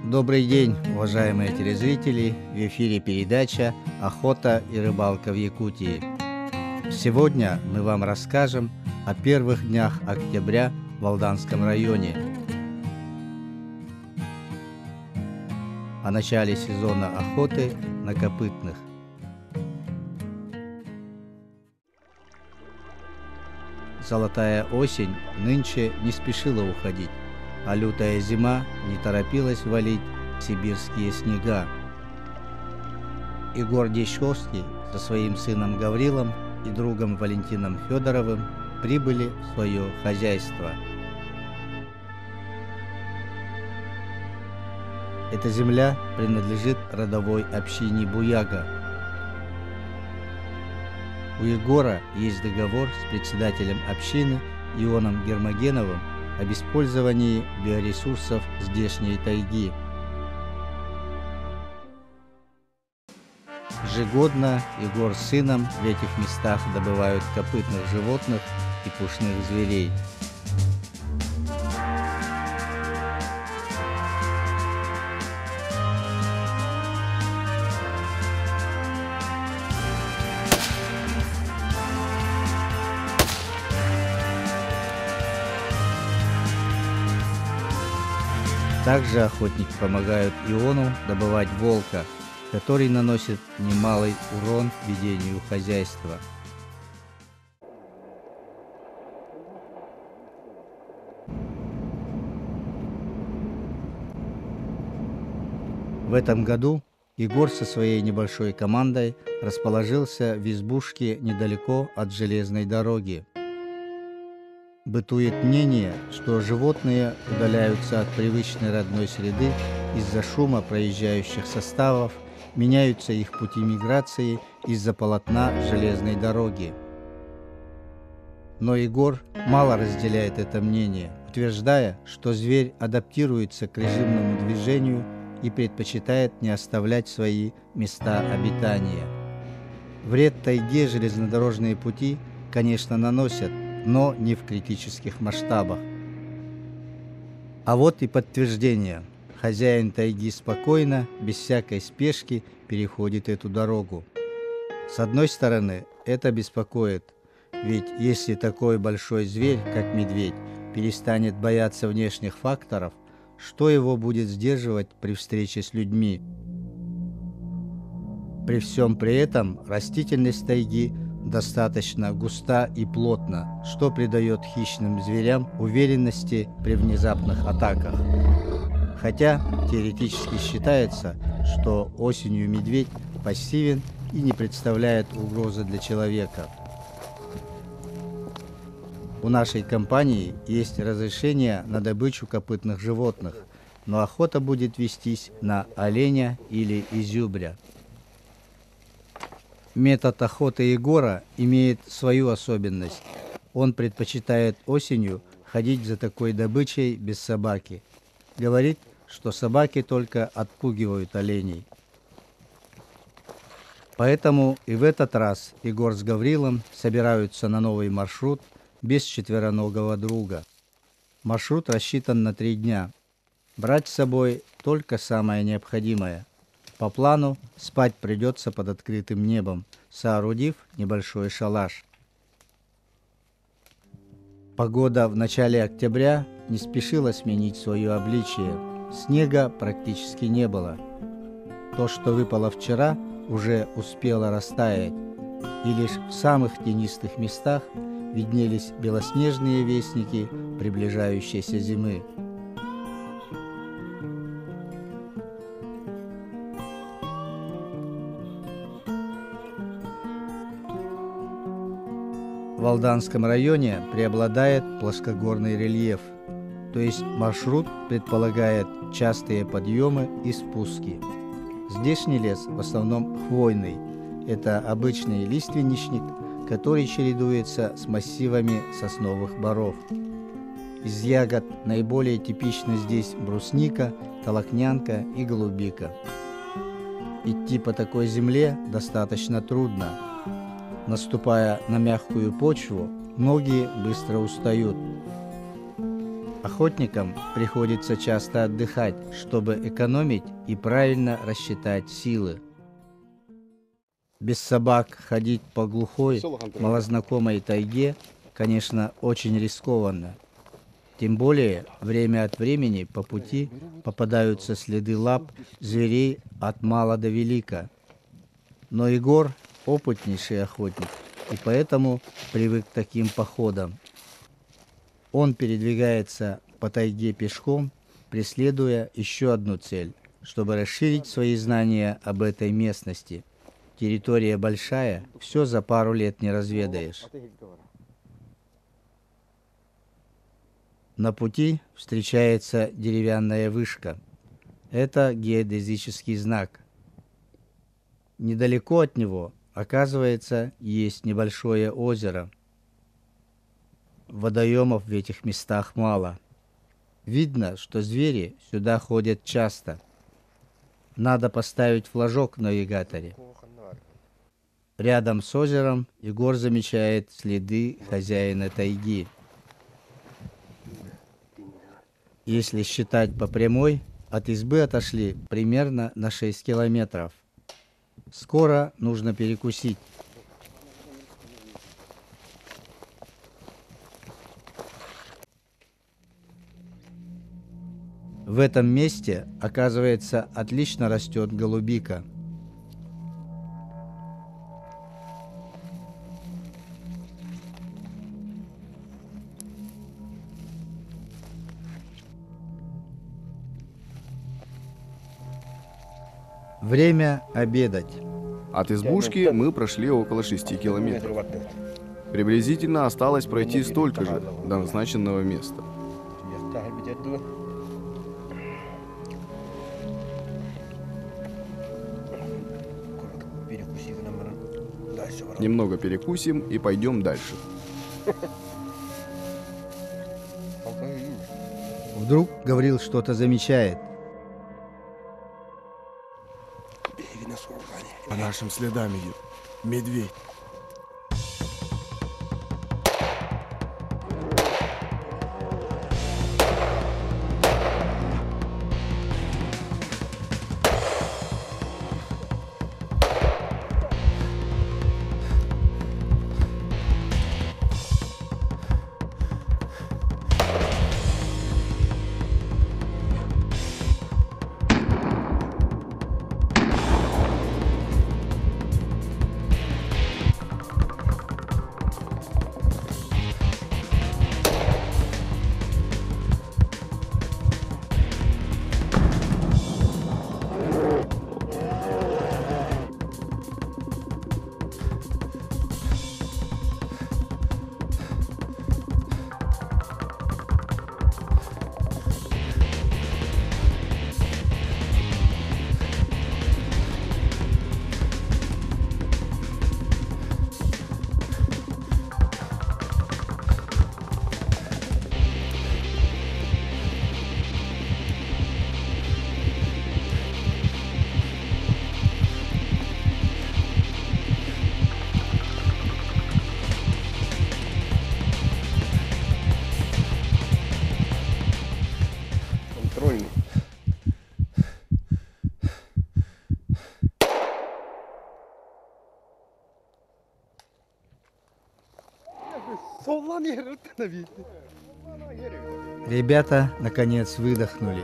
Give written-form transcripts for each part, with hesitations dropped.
Добрый день, уважаемые телезрители! В эфире передача «Охота и рыбалка в Якутии». Сегодня мы вам расскажем о первых днях октября в Алданском районе, о начале сезона охоты на копытных. Золотая осень нынче не спешила уходить, а лютая зима не торопилась валить сибирские снега. Егор Дещевский со своим сыном Гаврилом и другом Валентином Федоровым прибыли в свое хозяйство. Эта земля принадлежит родовой общине Буяга. У Егора есть договор с председателем общины Ионом Гермогеновым об использовании биоресурсов здешней тайги. Ежегодно Егор с сыном в этих местах добывают копытных животных и пушных зверей. Также охотники помогают Иону добывать волка, который наносит немалый урон ведению хозяйства. В этом году Егор со своей небольшой командой расположился в избушке недалеко от железной дороги. Бытует мнение, что животные удаляются от привычной родной среды из-за шума проезжающих составов, меняются их пути миграции из-за полотна железной дороги. Но Егор мало разделяет это мнение, утверждая, что зверь адаптируется к режимному движению и предпочитает не оставлять свои места обитания. Вред тайге железнодорожные пути, конечно, наносят, но не в критических масштабах. А вот и подтверждение. Хозяин тайги спокойно, без всякой спешки, переходит эту дорогу. С одной стороны, это беспокоит, ведь если такой большой зверь, как медведь, перестанет бояться внешних факторов, что его будет сдерживать при встрече с людьми? При всем при этом растительность тайги достаточно густа и плотна, что придает хищным зверям уверенности при внезапных атаках. Хотя теоретически считается, что осенью медведь пассивен и не представляет угрозы для человека. У нашей компании есть разрешение на добычу копытных животных, но охота будет вестись на оленя или изюбря. Метод охоты Егора имеет свою особенность. Он предпочитает осенью ходить за такой добычей без собаки. Говорит, что собаки только отпугивают оленей. Поэтому и в этот раз Егор с Гаврилом собираются на новый маршрут без четвероногого друга. Маршрут рассчитан на 3 дня. Брать с собой только самое необходимое. По плану спать придется под открытым небом, соорудив небольшой шалаш. Погода в начале октября не спешила сменить свое обличие. Снега практически не было. То, что выпало вчера, уже успело растаять, и лишь в самых тенистых местах виднелись белоснежные вестники приближающейся зимы. В Алданском районе преобладает плоскогорный рельеф, то есть маршрут предполагает частые подъемы и спуски. Здешний лес в основном хвойный. Это обычный лиственничник, который чередуется с массивами сосновых боров. Из ягод наиболее типичны здесь брусника, толокнянка и голубика. Идти по такой земле достаточно трудно. Наступая на мягкую почву, ноги быстро устают. Охотникам приходится часто отдыхать, чтобы экономить и правильно рассчитать силы. Без собак ходить по глухой, малознакомой тайге, конечно, очень рискованно. Тем более, время от времени по пути попадаются следы лап зверей от мала до велика. Но Егор опытнейший охотник, и поэтому привык к таким походам. Он передвигается по тайге пешком, преследуя еще одну цель, чтобы расширить свои знания об этой местности. Территория большая, все за пару лет не разведаешь. На пути встречается деревянная вышка. Это геодезический знак. Недалеко от него, оказывается, есть небольшое озеро. Водоемов в этих местах мало. Видно, что звери сюда ходят часто. Надо поставить флажок в навигаторе. Рядом с озером Егор замечает следы хозяина тайги. Если считать по прямой, от избы отошли примерно на 6 километров. Скоро нужно перекусить. В этом месте, оказывается, отлично растет голубика. Время обедать. От избушки мы прошли около 6 километров. Приблизительно осталось пройти столько же до назначенного места. Немного перекусим и пойдем дальше. Вдруг Гаврил что-то замечает. По нашим следам идет медведь. Контрольный. Ребята, наконец, выдохнули.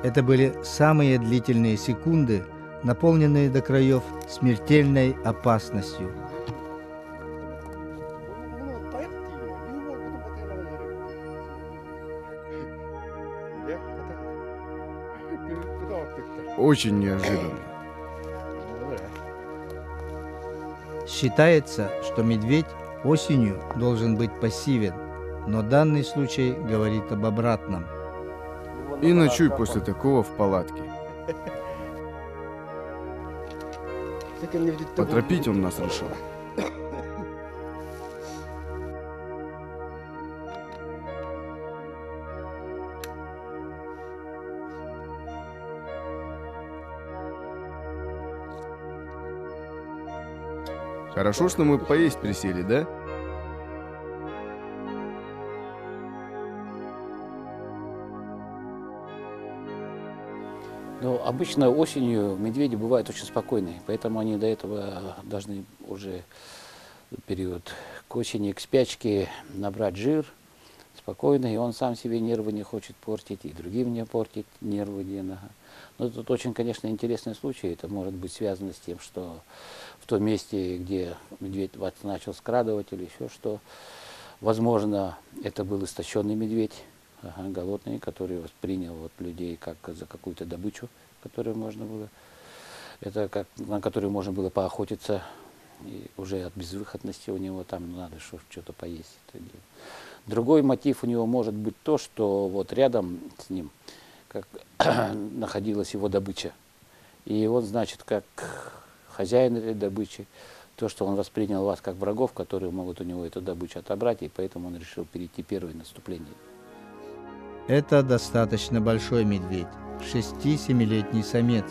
Это были самые длительные секунды, наполненные до краев смертельной опасностью. Очень неожиданно. Считается, что медведь осенью должен быть пассивен, но данный случай говорит об обратном. И ночуй после такого в палатке. Поторопить он нас решил. Хорошо, что мы поесть присели, да? Но обычно осенью медведи бывают очень спокойные, поэтому они до этого должны уже в период к осени, к спячке набрать жир спокойно, и он сам себе нервы не хочет портить, и другим не портить нервы. Но тут очень, конечно, интересный случай. Это может быть связано с тем, что в том месте, где медведь вас начал скрадывать или еще что, возможно, это был истощенный медведь, голодный, который воспринял людей как за какую-то добычу, которую можно было, на которую можно было поохотиться, и уже от безвыходности у него там надо что-то поесть. Другой мотив у него может быть то, что вот рядом с ним находилась его добыча. И он, значит, как хозяин этой добычи, то, что он воспринял вас как врагов, которые могут у него эту добычу отобрать, и поэтому он решил перейти первое наступление. Это достаточно большой медведь, 6-7-летний самец.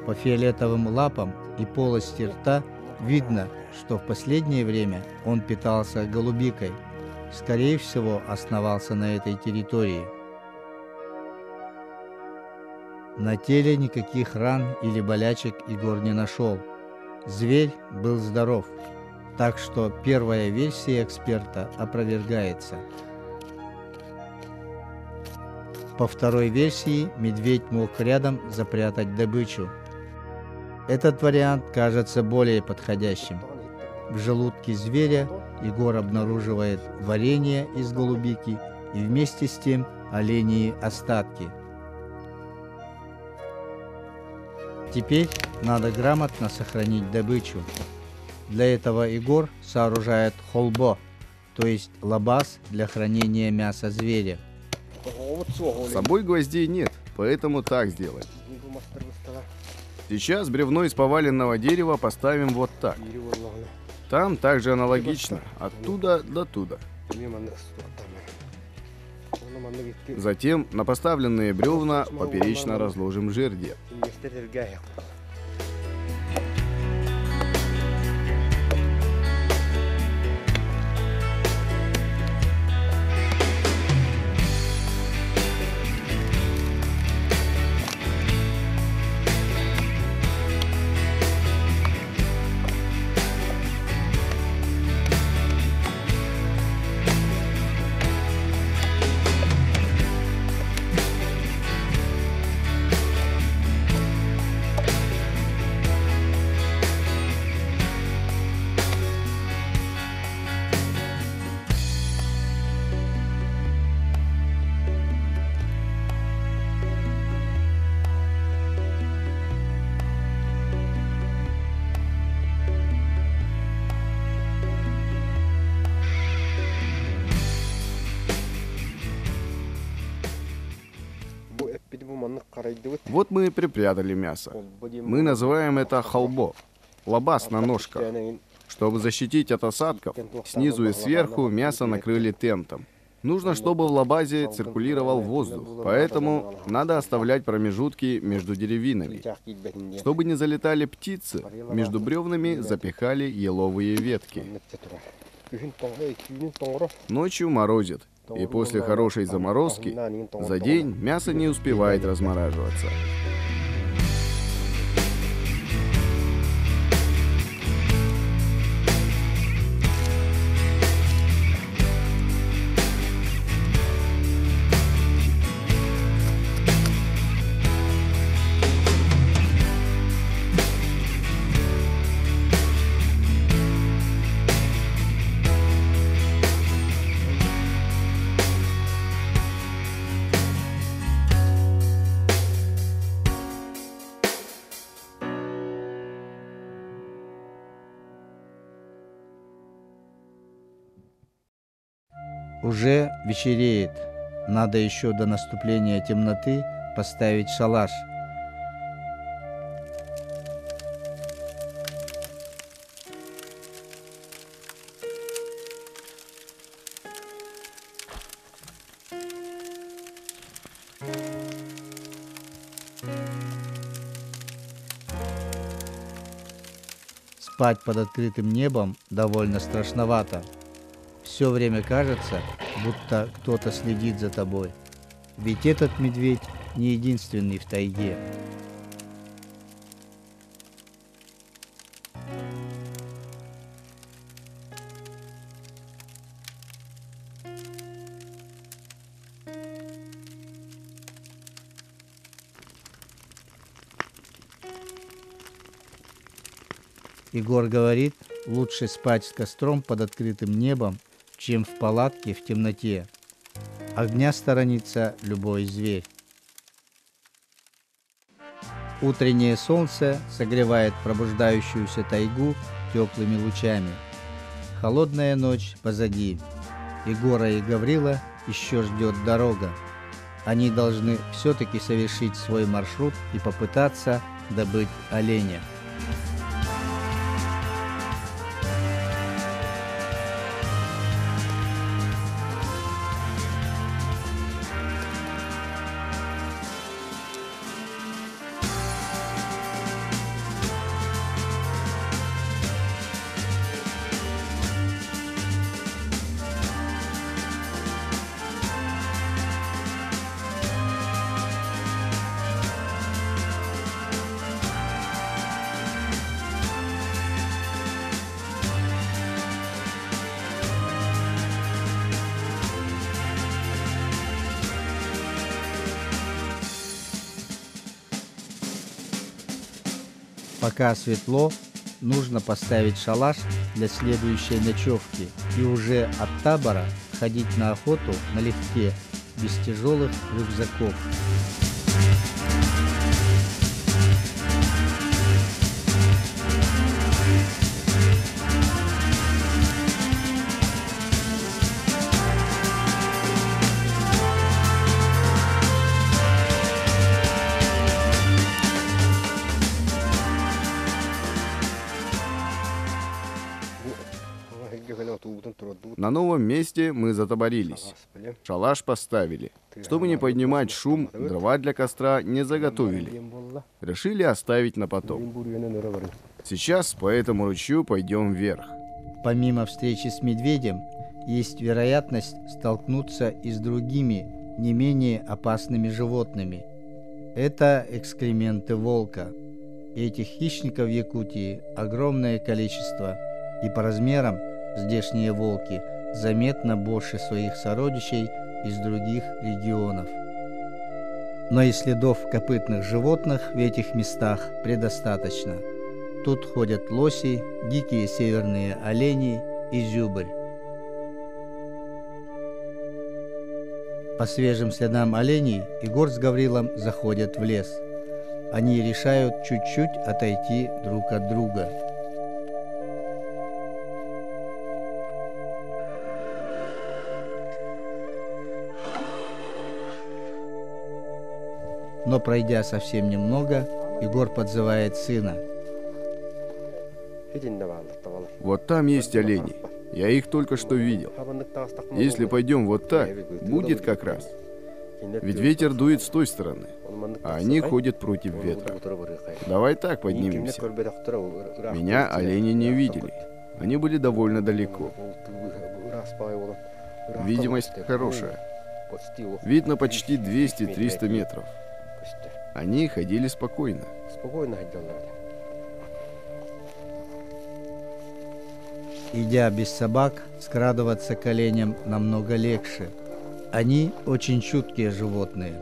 По фиолетовым лапам и полости рта видно, что в последнее время он питался голубикой. Скорее всего, основался на этой территории. На теле никаких ран или болячек Егор не нашел. Зверь был здоров, так что первая версия эксперта опровергается. По второй версии, медведь мог рядом запрятать добычу. Этот вариант кажется более подходящим. В желудке зверя Егор обнаруживает варенье из голубики и вместе с тем оленьи остатки. Теперь надо грамотно сохранить добычу. Для этого Егор сооружает холбо, то есть лабаз для хранения мяса зверя. С собой гвоздей нет, поэтому так сделаем. Сейчас бревно из поваленного дерева поставим вот так. Там также аналогично, оттуда до туда. Затем на поставленные бревна поперечно разложим жердя. Вот мы и припрятали мясо. Мы называем это холбо, лабаз на ножках. Чтобы защитить от осадков, снизу и сверху мясо накрыли тентом. Нужно, чтобы в лабазе циркулировал воздух, поэтому надо оставлять промежутки между деревинами. Чтобы не залетали птицы, между бревнами запихали еловые ветки. Ночью морозит, и после хорошей заморозки за день мясо не успевает размораживаться. Уже вечереет. Надо еще до наступления темноты поставить шалаш. Спать под открытым небом довольно страшновато. Все время кажется, будто кто-то следит за тобой. Ведь этот медведь не единственный в тайге. Егор говорит, лучше спать с костром под открытым небом, чем в палатке в темноте. Огня сторонится любой зверь. Утреннее солнце согревает пробуждающуюся тайгу теплыми лучами. Холодная ночь позади. Егора и Гаврила еще ждет дорога. Они должны все-таки совершить свой маршрут и попытаться добыть оленя. Пока светло, нужно поставить шалаш для следующей ночевки и уже от табора ходить на охоту налегке, без тяжелых рюкзаков. На новом месте мы затаборились. Шалаш поставили. Чтобы не поднимать шум, дрова для костра не заготовили. Решили оставить на потом. Сейчас по этому ручью пойдем вверх. Помимо встречи с медведем, есть вероятность столкнуться и с другими, не менее опасными животными. Это экскременты волка. Этих хищников в Якутии огромное количество, и по размерам здешние волки заметно больше своих сородичей из других регионов. Но и следов копытных животных в этих местах предостаточно. Тут ходят лоси, дикие северные олени и зюбрь. По свежим следам оленей Егор с Гаврилом заходят в лес. Они решают чуть-чуть отойти друг от друга. Но пройдя совсем немного, Егор подзывает сына. Вот там есть олени. Я их только что видел. Если пойдем вот так, будет как раз. Ведь ветер дует с той стороны, а они ходят против ветра. Давай так поднимемся. Меня олени не видели. Они были довольно далеко. Видимость хорошая. Видно почти 200-300 метров. Они ходили спокойно. Идя без собак, скрадываться к оленям намного легче. Они очень чуткие животные.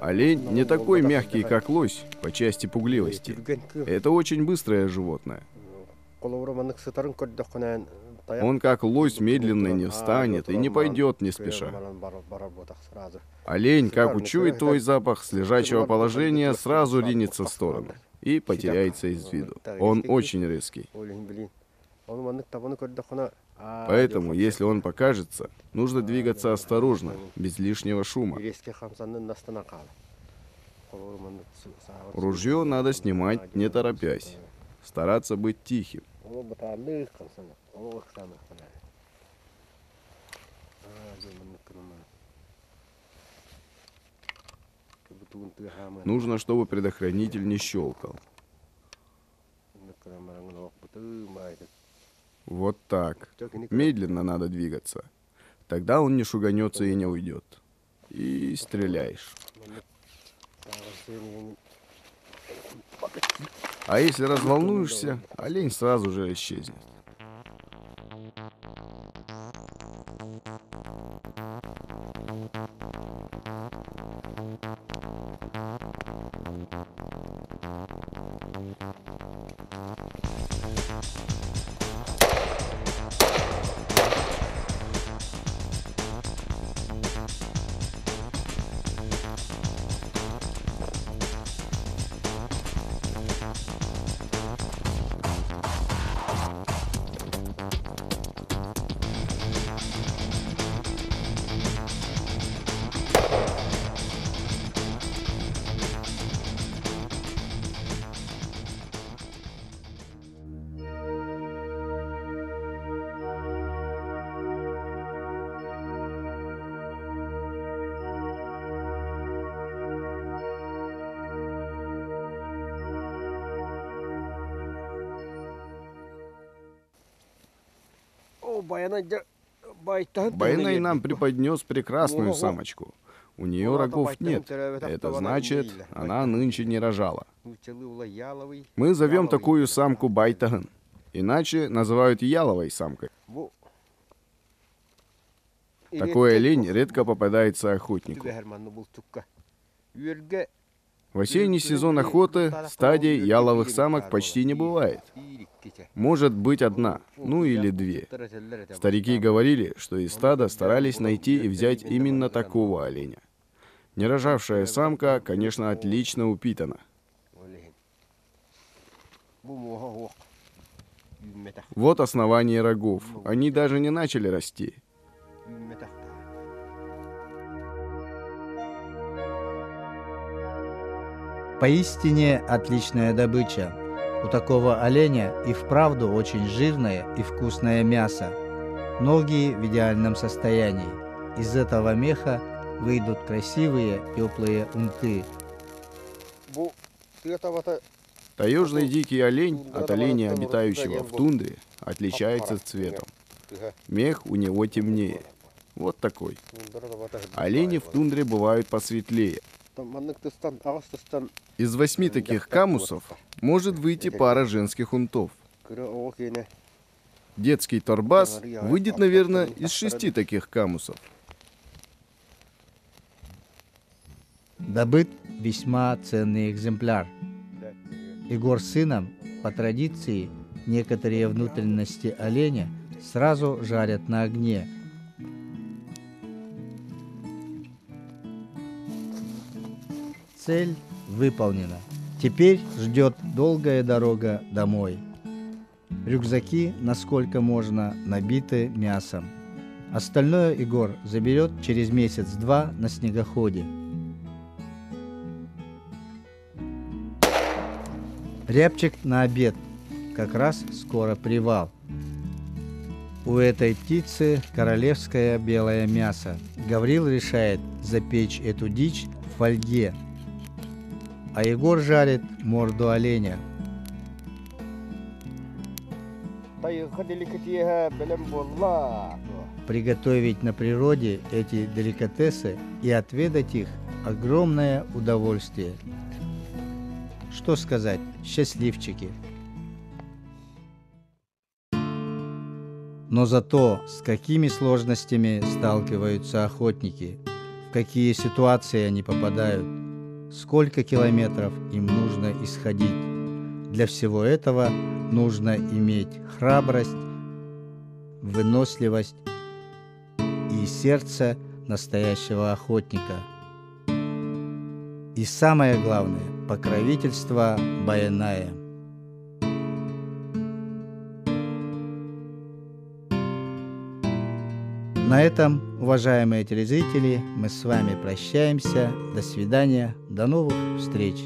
Олень не такой мягкий, как лось, по части пугливости. Это очень быстрое животное. Он, как лось, медленно не встанет и не пойдет не спеша. Олень, как учует твой запах, с лежачего положения сразу ринется в сторону и потеряется из виду. Он очень резкий. Поэтому, если он покажется, нужно двигаться осторожно, без лишнего шума. Ружье надо снимать, не торопясь. Стараться быть тихим. Нужно, чтобы предохранитель не щелкал. Вот так. Медленно надо двигаться. Тогда он не шуганется и не уйдет. И стреляешь. А если разволнуешься, олень сразу же исчезнет. Байнай нам преподнес прекрасную самочку. У нее рогов нет. Это значит, она нынче не рожала. Мы зовем такую самку Байтаган. Иначе называют яловой самкой. Такой олень редко попадается охотнику. В осенний сезон охоты стадий яловых самок почти не бывает. Может быть одна, ну или две. Старики говорили, что из стада старались найти и взять именно такого оленя. Нерожавшая самка, конечно, отлично упитана. Вот основание рогов. Они даже не начали расти. Поистине отличная добыча. У такого оленя и вправду очень жирное и вкусное мясо. Ноги в идеальном состоянии. Из этого меха выйдут красивые теплые унты. Таежный дикий олень от оленя, обитающего в тундре, отличается цветом. Мех у него темнее. Вот такой. Олени в тундре бывают посветлее. Из 8 таких камусов может выйти пара женских унтов. Детский торбас выйдет, наверное, из 6 таких камусов. Добыт весьма ценный экземпляр. Егор с сыном, по традиции, некоторые внутренности оленя сразу жарят на огне. Цель выполнена. Теперь ждет долгая дорога домой. Рюкзаки, насколько можно, набиты мясом. Остальное Егор заберет через месяц-два на снегоходе. Рябчик на обед. Как раз скоро привал. У этой птицы королевское белое мясо. Гаврил решает запечь эту дичь в фольге. А Егор жарит морду оленя. Приготовить на природе эти деликатесы и отведать их – огромное удовольствие. Что сказать, счастливчики. Но зато с какими сложностями сталкиваются охотники, в какие ситуации они попадают, сколько километров им нужно исходить. Для всего этого нужно иметь храбрость, выносливость и сердце настоящего охотника. И самое главное – покровительство Байная. На этом, уважаемые телезрители, мы с вами прощаемся. До свидания, до новых встреч.